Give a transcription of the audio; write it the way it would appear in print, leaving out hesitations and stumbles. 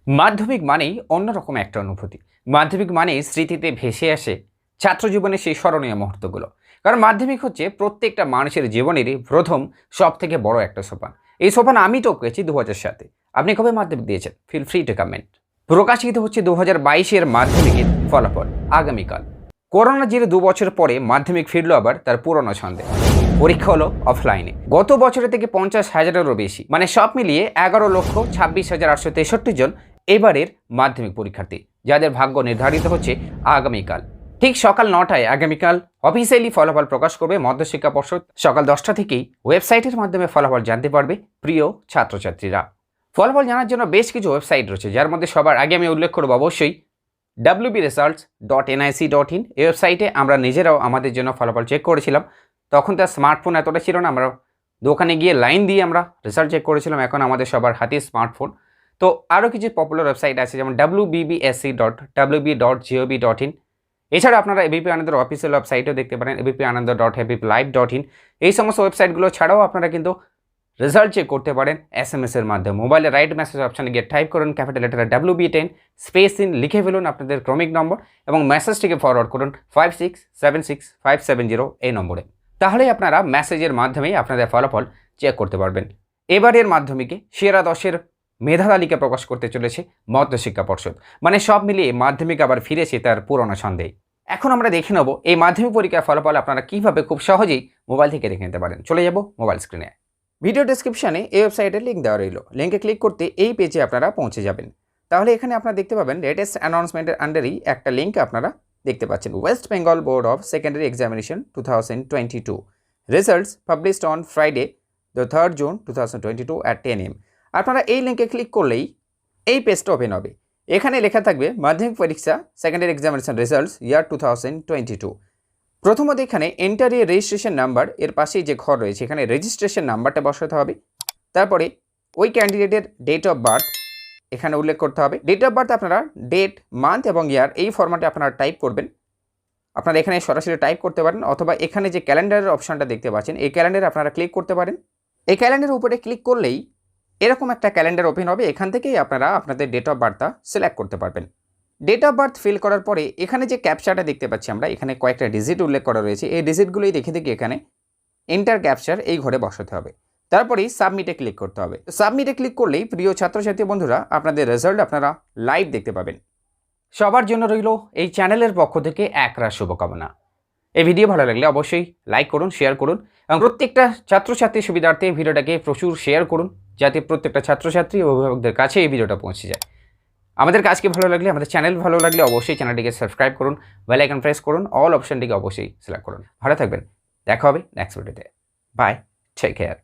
মাধ্যমিক মানেই অন্যরকম একটা অনুভূতি। মাধ্যমিক মানেই স্মৃতিতে ভেসে আসে ছাত্র জীবনের সেই স্মরণীয় মুহূর্তগুলো। কারণ মাধ্যমিক হচ্ছে প্রত্যেকটা মানুষের জীবনেরই প্রথম সবথেকে বড় একটা সোপান। এই সোপান আমি টপকেছি 2007-এ। আপনি কবে মাধ্যমিক দিয়েছেন? Feel free to comment. প্রকাশিত হচ্ছে 2022-এর মাধ্যমিকের ফলাফল আগামীকাল। করোনা জেরে 2 বছর পরে মাধ্যমিক ফিরল আবার তার পুরনো ছন্দে। পরীক্ষা হলো অফলাইনে। গত বছরের থেকে 50,000-এরও বেশি, মানে সব মিলিয়ে 11,26,863 জন এবারের মাধ্যমিক পরীক্ষার্থী, যাদের ভাগ্য নির্ধারিত হচ্ছে আগামীকাল। ঠিক সকাল 9টায় আগামীকাল অফিসিয়ালি ফলাফল প্রকাশ করবে মধ্যশিক্ষা পর্ষদ। সকাল 10টা থেকেই ওয়েবসাইটের মাধ্যমে ফলাফল জানতে পারবে প্রিয় ছাত্রছাত্রীরা। ফলাফল জানার জন্য বেশ কিছু ওয়েবসাইট রয়েছে, যার মধ্যে সবার আগে আমি উল্লেখ করব অবশ্যই wbbse.nic.in। এই ওয়েবসাইটে আমরা নিজেরাও আমাদের জন্য ফলাফল চেক করেছিলাম। তখন তার স্মার্টফোন এতটা ছিল না, আমরা দোকানে গিয়ে লাইন দিয়ে আমরা রেজাল্ট চেক করেছিলাম। এখন আমাদের সবার হাতে স্মার্টফোন। তো আরও কিছু পপুলার ওয়েবসাইট আছে, যেমন wbbse.wb.gov.in। এছাড়া আপনারা এবিপি আনন্দের অফিসিয়াল ওয়েবসাইটও দেখতে পারেন, abpananda.happylife.in। এই সমস্ত ওয়েবসাইটগুলো ছাড়াও আপনারা কিন্তু রেজাল্ট চেক করতে পারেন SMS-এর মাধ্যমে। মোবাইলে রাইট মেসেজ অপশানে গিয়ে টাইপ করুন ক্যাপিটাল লেটারে WB10 স্পেস ইন, লিখে ফেলুন আপনাদের ক্রমিক নম্বর এবং মেসেজটিকে ফরওয়ার্ড করুন 5676 570 এই নম্বরে। তাহলেই আপনারা মেসেজের মাধ্যমেই আপনাদের ফলাফল চেক করতে পারবেন। এবারের মাধ্যমিকে সেরা 10-এর মেধা তালিকা প্রকাশ করতে চলেছে মধ্যশিক্ষা পর্ষদ। মানে সব মিলিয়ে মাধ্যমিক আবার ফিরেছে তার পুরনো ছন্দে। এখন আমরা দেখে নেব এই মাধ্যমিক পরীক্ষার ফলাফল আপনারা কীভাবে খুব সহজেই মোবাইল থেকে দেখে নিতে পারেন। চলে যাব মোবাইল স্ক্রিনে। ভিডিও ডেসক্রিপশানে এই ওয়েবসাইটের লিঙ্ক দেওয়া রইল। লিঙ্কে ক্লিক করতে এই পেজে আপনারা পৌঁছে যাবেন। তাহলে এখানে আপনারা দেখতে পাবেন লেটেস্ট অ্যানাউন্সমেন্টের আন্ডারেই একটা লিঙ্ক আপনারা দেখতে পাচ্ছেন, West Bengal board of secondary examination 2022 results published on Friday the 3rd June 2022 at 10 AM। আপনারা এই লিঙ্কে ক্লিক করলেই এই পেজটা ওপেন হবে। এখানে লেখা থাকবে মাধ্যমিক পরীক্ষা সেকেন্ডারি এক্সামিনেশন রেজাল্টস ইয়ার 2022। প্রথমত এখানে এন্টার এ রেজিস্ট্রেশন নাম্বার, এর পাশেই যে ঘর রয়েছে এখানে রেজিস্ট্রেশন নাম্বারটা বসাতে হবে। তারপরে ওই ক্যান্ডিডেটের ডেট অফ বার্থ এখানে উল্লেখ করতে হবে। ডেট অফ বার্থ আপনারা ডেট, মান্থ এবং ইয়ার এই ফরম্যাটে আপনারা টাইপ করবেন। আপনারা এখানে সরাসরি টাইপ করতে পারেন, অথবা এখানে যে ক্যালেন্ডারের অপশানটা দেখতে পাচ্ছেন এই ক্যালেন্ডারে আপনারা ক্লিক করতে পারেন। এই ক্যালেন্ডারের উপরে ক্লিক করলেই এরকম একটা ক্যালেন্ডার ওপেন হবে। এখান থেকেই আপনারা আপনাদের ডেট অফ বার্থটা সিলেক্ট করতে পারবেন। ডেট অফ বার্থ ফিল করার পরে এখানে যে ক্যাপচারটা দেখতে পাচ্ছি আমরা, এখানে কয়েকটা ডিজিট উল্লেখ করা রয়েছে। এই ডিজিটগুলোই দেখে এখানে এন্টার ক্যাপচার এই ঘরে বসাতে হবে। তারপরেই সাবমিটে ক্লিক করতে হবে। সাবমিটে ক্লিক করলেই প্রিয় ছাত্রছাত্রী বন্ধুরা আপনাদের রেজাল্ট আপনারা লাইভ দেখতে পাবেন। সবার জন্য রইল এই চ্যানেলের পক্ষ থেকে একরাশ শুভকামনা। এই ভিডিও ভালো লাগলে অবশ্যই লাইক করুন, শেয়ার করুন এবং প্রত্যেকটা ছাত্রছাত্রীর সুবিধার্থে ভিডিওটাকে প্রচুর শেয়ার করুন, যাতে প্রত্যেকটা ছাত্রছাত্রী ও অভিভাবকদের কাছে এই ভিডিওটা পৌঁছে যায়। আমাদের কাজকে ভালো লাগলে, আমাদের চ্যানেল ভালো লাগলে অবশ্যই চ্যানেলটিকে সাবস্ক্রাইব করুন, বেল আইকন প্রেস করুন, অল অপশনটিকে অবশ্যই সিলেক্ট করুন। ভালো থাকবেন, দেখা হবে নেক্সট ভিডিওতে। Bye, take care.